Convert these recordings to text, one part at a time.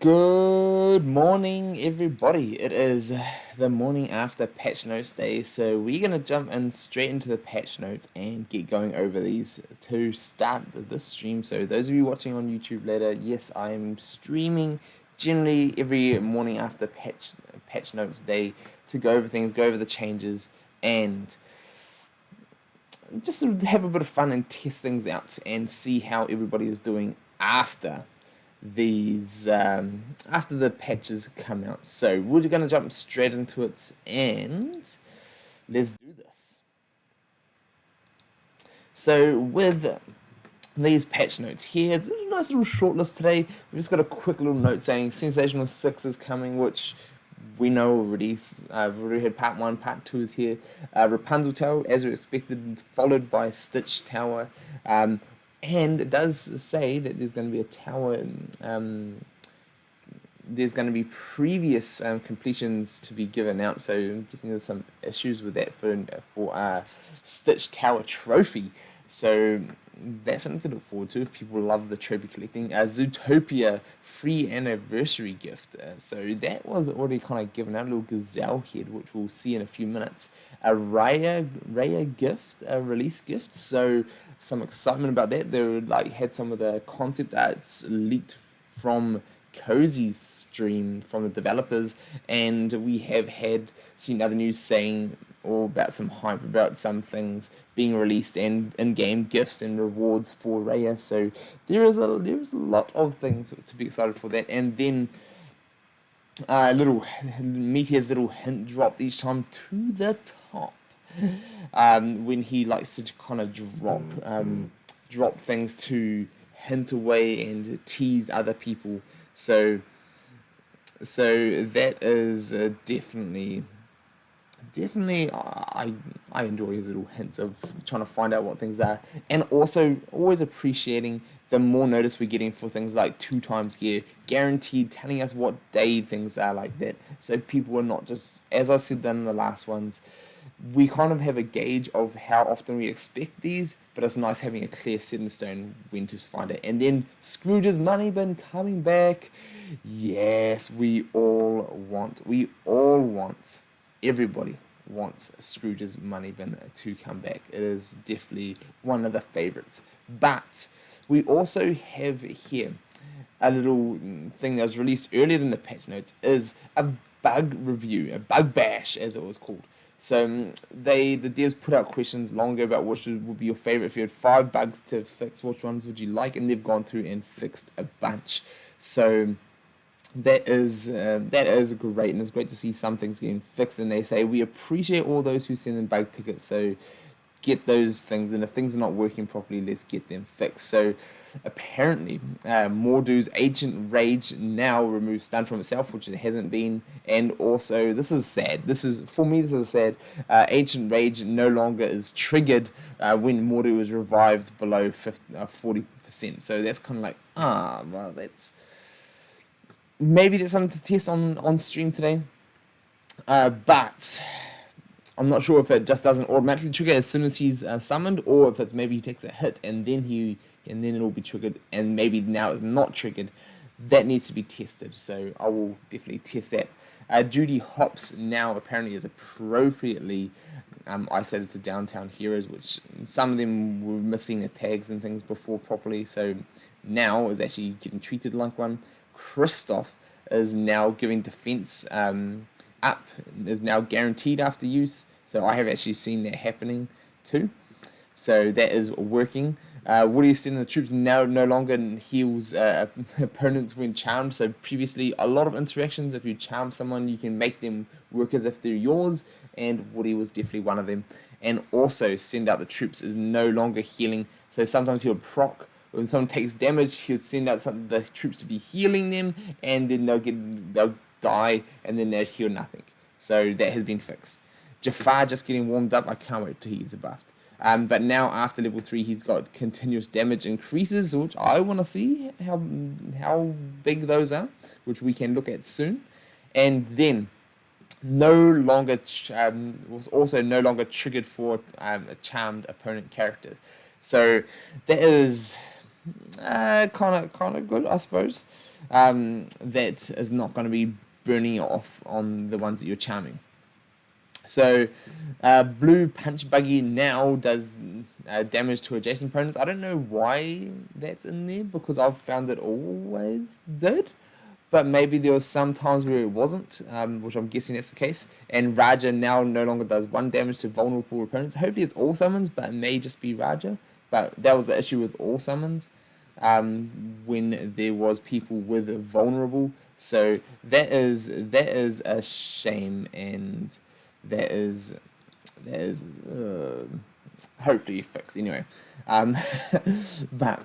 Good morning, everybody. It is the morning after patch notes day, so we're going to jump in straight into the patch notes and get going over these to start this stream. So, those of you watching on YouTube later, yes, I'm streaming generally every morning after patch notes day to go over things, go over the changes, and just to have a bit of fun and test things out and see how everybody is doing after the patches come out. So we're going to jump straight into it and let's do this. So with these patch notes here, it's a nice little short list today. We've just got a quick little note saying Sensational 6 is coming, which we know already. We've already had part 1, part 2 is here. Rapunzel Tower, as we expected, followed by Stitch Tower. And it does say that there's going to be a tower. There's going to be previous completions to be given out, so I'm guessing there's some issues with that for Stitch Tower Trophy. So that's something to look forward to if people love the trophy collecting. Zootopia free anniversary gift. So that was already kind of given out, a little gazelle head, which we'll see in a few minutes. A Raya gift, a release gift. So some excitement about that. They had some of the concept arts leaked from Cozy's stream from the developers, and we have seen other news saying or about some hype about some things being released and in-game gifts and rewards for Raya. So there is a lot of things to be excited for that. And then Meteor's little hint dropped each time to the top when he likes to kind of drop things to hint away and tease other people. So that is definitely I enjoy his little hints of trying to find out what things are, and also always appreciating the more notice we're getting for things like 2 times gear, guaranteed, telling us what day things are like that. So people are not just, as I said in the last ones, we kind of have a gauge of how often we expect these, but it's nice having a clear set in stone when to find it. And then Scrooge's money bin coming back. Yes, we all want, everybody wants Scrooge's money bin to come back. It is definitely one of the favorites. But we also have here a little thing that was released earlier than the patch notes, is a bug review, a bug bash as it was called. So the devs put out questions long ago about which would be your favorite. If you had 5 bugs to fix, which ones would you like? And they've gone through and fixed a bunch. So that is great, and it's great to see some things getting fixed. And they say we appreciate all those who send in bug tickets. So get those things, and if things are not working properly, let's get them fixed. So apparently Mordu's Ancient Rage now removes stun from itself, which it hasn't been. And also, this is sad, this is sad, Ancient Rage no longer is triggered when Mordu is revived below 40%. So that's kind of like, well, that's something to test on stream today, but I'm not sure if it just doesn't automatically trigger as soon as he's summoned, or if it's maybe he takes a hit and then it'll be triggered, and maybe now it's not triggered. That needs to be tested, so I will definitely test that. Judy Hops now apparently is appropriately isolated to downtown heroes, which some of them were missing the tags and things before properly, so now is actually getting treated like one. Kristoff is now giving defense up, is now guaranteed after use. So I have actually seen that happening too. So that is working. Woody is in the troops now no longer heals opponents when charmed. So previously, a lot of interactions, if you charm someone, you can make them work as if they're yours, and Woody was definitely one of them. And also, send out the troops is no longer healing. So sometimes he'll proc. When someone takes damage, he'll send out the troops to be healing them, and then they'll die, and then they'll heal nothing. So that has been fixed. Jafar just getting warmed up. I can't wait till he's buffed. But now after level 3, he's got continuous damage increases, which I want to see how big those are, which we can look at soon. And then was also no longer triggered for a charmed opponent character. So that is kind of good, I suppose. that is not going to be burning off on the ones that you're charming. So, blue punch buggy now does damage to adjacent opponents. I don't know why that's in there, because I've found it always did. But maybe there was some times where it wasn't, which I'm guessing that's the case. And Raja now no longer does 1 damage to vulnerable opponents. Hopefully it's all summons, but it may just be Raja. But that was the issue with all summons, when there was people with vulnerable. So that is a shame, and that is hopefully fixed anyway. But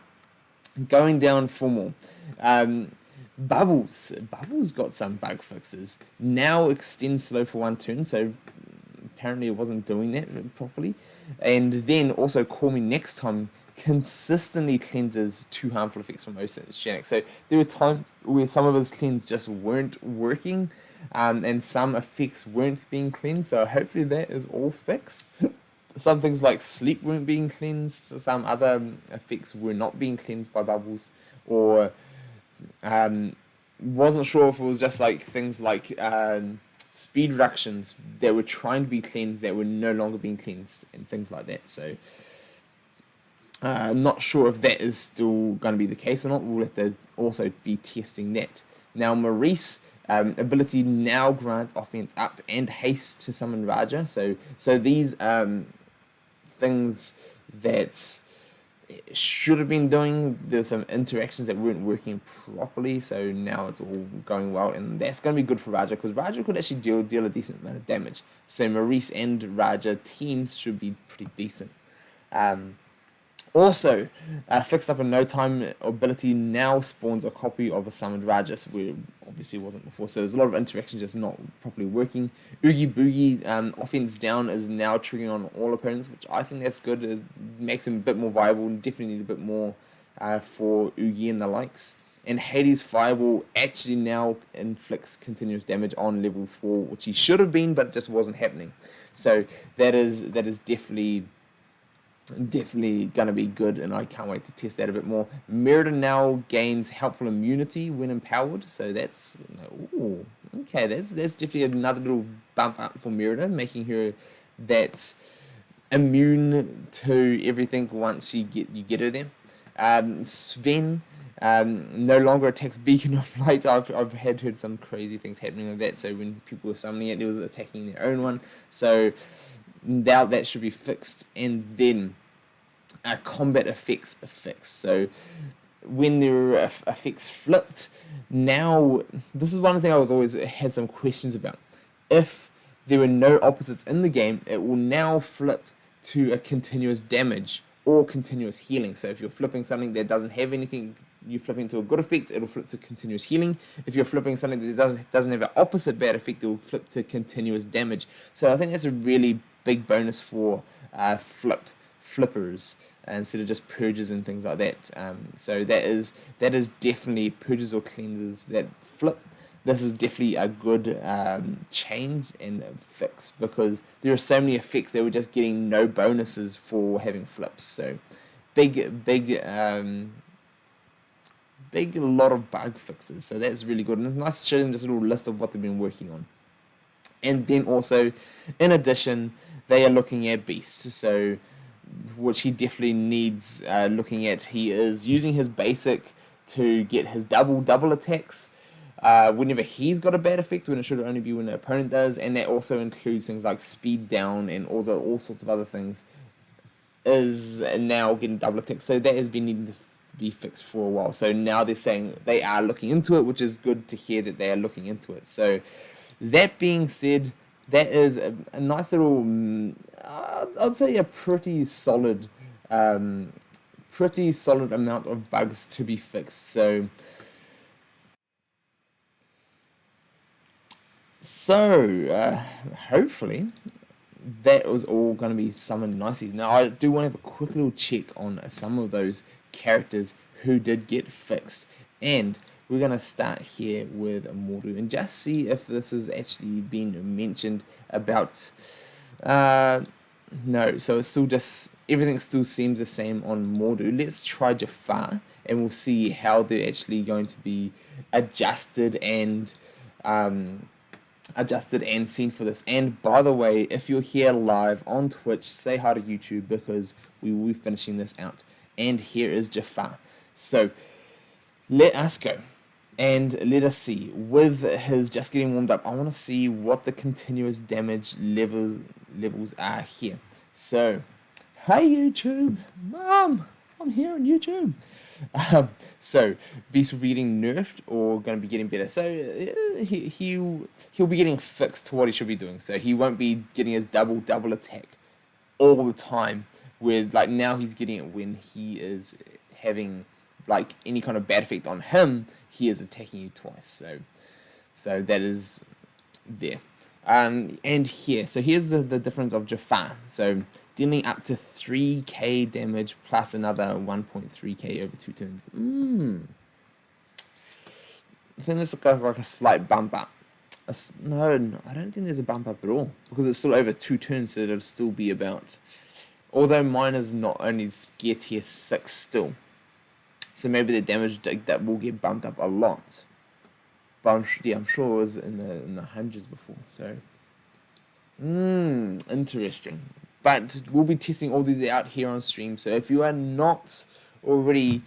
going down for more. Bubbles got some bug fixes. Now extend slow for 1 turn, so apparently it wasn't doing that properly. And then also Call Me Next Time consistently cleanses 2 harmful effects from Oceanic. So there were times where some of his cleans just weren't working, and some effects weren't being cleansed, so hopefully that is all fixed. Some things like sleep weren't being cleansed, some other effects were not being cleansed by Bubbles, or wasn't sure if it was just like things like speed reductions that were trying to be cleansed that were no longer being cleansed, and things like that. So not sure if that is still going to be the case or not. We'll have to also be testing that. Now Maurice ability now grants offense up and haste to summon Raja. So these things that should have been doing, there's some interactions that weren't working properly, so now it's all going well, and that's going to be good for Raja, because Raja could actually deal a decent amount of damage. So Maurice and Raja teams should be pretty decent. Also, fixed up in no time ability now spawns a copy of a summoned Raja, where obviously wasn't before. So there's a lot of interaction just not properly working. Oogie Boogie offense down is now triggering on all opponents, which I think that's good. It makes him a bit more viable. Definitely need a bit more for Oogie and the likes. And Hades Fireball actually now inflicts continuous damage on level 4, which he should have been, but it just wasn't happening. So that is definitely going to be good, and I can't wait to test that a bit more. Merlin now gains helpful immunity when empowered, so that's okay. That's definitely another little bump up for Merlin, making her that immune to everything once you get her there. Sven no longer attacks Beacon of Light. I've heard some crazy things happening with that. So when people were summoning it, it was attacking their own one. So now that should be fixed, and then combat effects fixed. So when there are effects flipped, now this is one thing I was always had some questions about. If there are no opposites in the game, it will now flip to a continuous damage or continuous healing. So if you're flipping something that doesn't have anything, you're flipping to a good effect, it'll flip to continuous healing. If you're flipping something that doesn't have an opposite bad effect, it will flip to continuous damage. So I think that's a really big bonus for flippers instead of just purges and things like that. So that is definitely purges or cleanses that flip. This is definitely a good change and fix, because there are so many effects that we're just getting no bonuses for having flips. So big lot of bug fixes. So that's really good, and it's nice to show them just a little list of what they've been working on. And then also, in addition, they are looking at Beast, so which he definitely needs looking at. He is using his basic to get his double attacks whenever he's got a bad effect, when it should only be when the opponent does, and that also includes things like speed down and all sorts of other things, is now getting double attacks. So that has been needing to be fixed for a while. So now they're saying they are looking into it, which is good to hear that they are looking into it. So that being said, that is a nice little, I'd say a pretty solid amount of bugs to be fixed. So hopefully that was all going to be summoned nicely. Now I do want to have a quick little check on some of those characters who did get fixed, and we're going to start here with Mordu and just see if this has actually been mentioned about. No, so it's still just, everything still seems the same on Mordu. Let's try Jafar and we'll see how they're actually going to be adjusted and seen for this. And by the way, if you're here live on Twitch, say hi to YouTube because we will be finishing this out. And here is Jafar. So let us go and let us see. With his just getting warmed up, I want to see what the continuous damage levels are here. So, hi YouTube, Mom, I'm here on YouTube. So Beast will be getting nerfed or going to be getting better. So he'll be getting fixed to what he should be doing. So he won't be getting his double attack all the time. Where like now he's getting it when he is having like any kind of bad effect on him. He is attacking you twice. So that is there. And here, so here's the difference of Jafar. So dealing up to 3k damage plus another 1.3k over 2 turns. I think this looks like a slight bump up. No, I don't think there's a bump up at all because it's still over 2 turns, so it'll still be about. Although mine is not only gear tier 6 still, so maybe the damage that will get bumped up a lot. But I'm sure it was in the hundreds before. So, interesting. But we'll be testing all these out here on stream. So if you are not already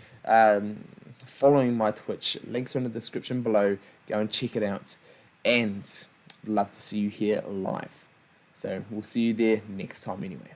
following my Twitch, links are in the description below. Go and check it out. And love to see you here live. So we'll see you there next time anyway.